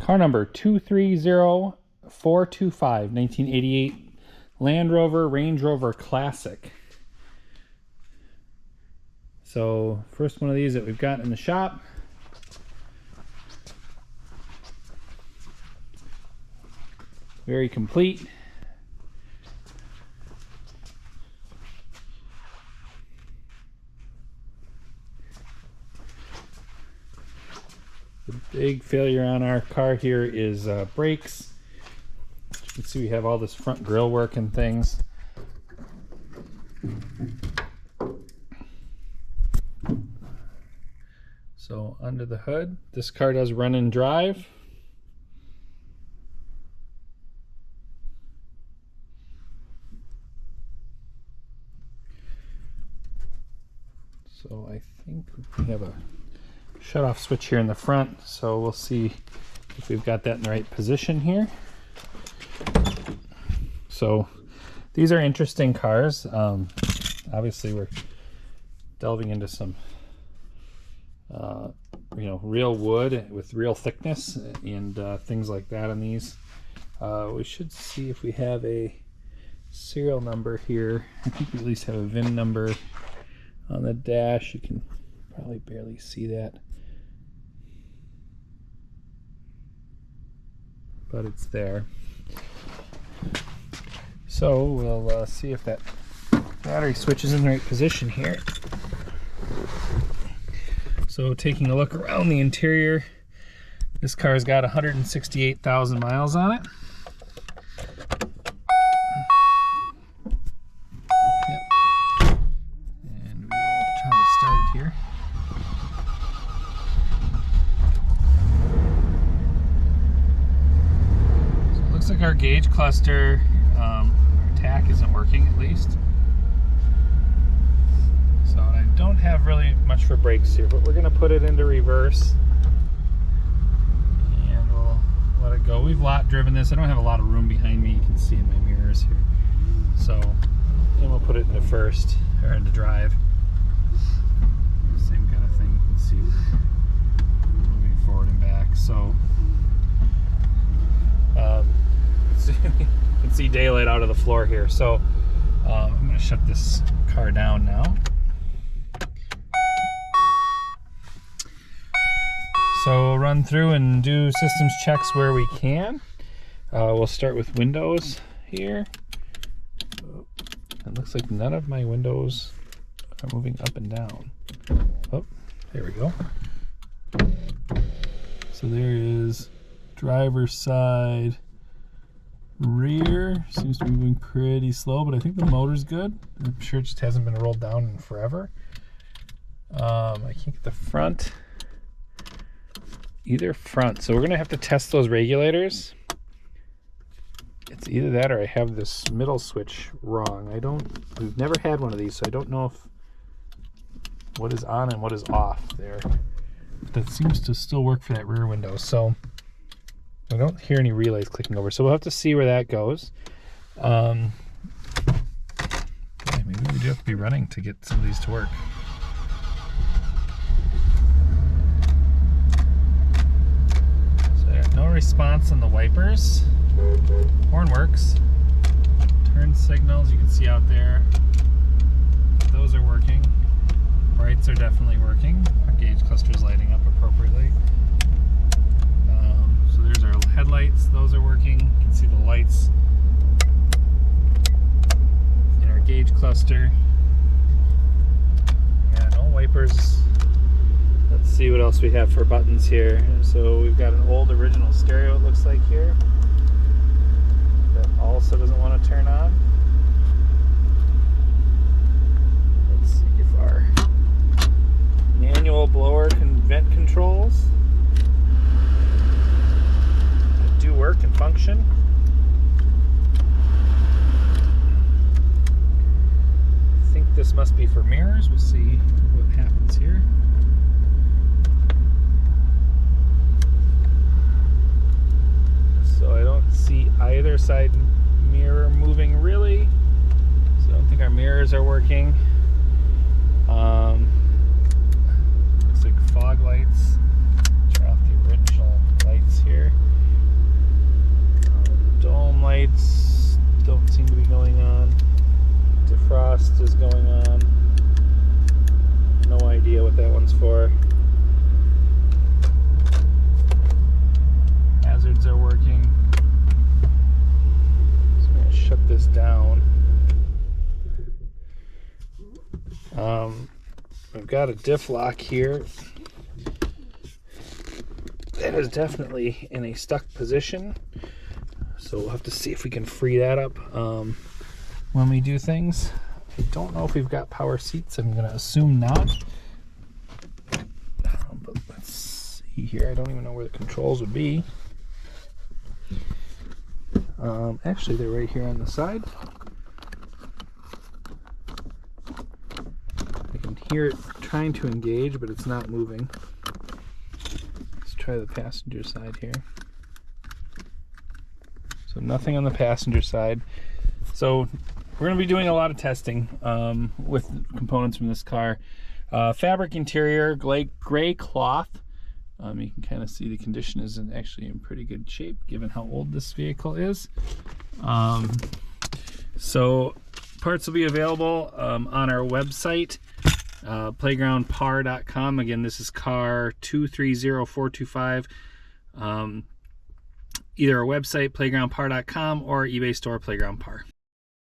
Car number 230425, 1988 Land Rover Range Rover Classic. So first one of these that we've got in the shop. Very complete. The big failure on our car here is brakes. As you can see, we have all this front grille work and things. So under the hood, this car does run and drive. So I think we have a shut-off switch here in the front, so we'll see if we've got that in the right position here. So these are interesting cars. Obviously we're delving into some real wood with real thickness and things like that on these. We should see if we have a serial number here. I think we at least have a VIN number on the dash. You can probably barely see that, but it's there. So we'll see if that battery switch is in the right position here. So taking a look around the interior, this car's got 168,000 miles on it. Yep. And we will try to start it here. So it looks like our gauge cluster, our tack isn't working at least. So I don't have really much for brakes here, but we're going to put it into reverse and we'll let it go. We've lot driven this. I don't have a lot of room behind me. You can see in my mirrors here. So then we'll put it into first, or into drive. Same kind of thing. You can see we're moving forward and back. So you can see daylight out of the floor here. So I'm going to shut this car down now. So we'll run through and do systems checks where we can. We'll start with windows here. It looks like none of my windows are moving up and down. Oh, there we go. So there is driver's side, rear. Seems to be moving pretty slow, but I think the motor's good. I'm sure it just hasn't been rolled down in forever. I can't get the front. Either front. So we're going to have to test those regulators. It's either that or I have this middle switch wrong. We've never had one of these, so I don't know if what is on and what is off there. But that seems to still work for that rear window. So I don't hear any relays clicking over. So we'll have to see where that goes. Maybe we do have to be running to get some of these to work. No response on the wipers. Horn works. Turn signals, you can see out there. Those are working. Brights are definitely working. Our gauge cluster is lighting up appropriately. So there's our headlights. Those are working. You can see the lights in our gauge cluster. Yeah, no wipers. Let's see what else we have for buttons here. So we've got an old original stereo, it looks like here, that also doesn't want to turn on. Let's see if our manual blower vent controls do work and function. I think this must be for mirrors. We'll see what happens here. So I don't see either side mirror moving really. So I don't think our mirrors are working. Looks like fog lights. Turn off the original lights here. got a diff lock here. That is definitely in a stuck position. So we'll have to see if we can free that up when we do things. I don't know if we've got power seats. I'm going to assume not. But let's see here. I don't even know where the controls would be. Actually, they're right here on the side. I can hear it trying to engage, but it's not moving. Let's try the passenger side here. So nothing on the passenger side. So we're going to be doing a lot of testing with components from this car. Fabric interior, gray cloth. You can kind of see the condition is actually in pretty good shape given how old this vehicle is. So parts will be available on our website, playgroundpar.com. Again, this is car 230425. Either our website, playgroundpar.com, or eBay store, playgroundpar.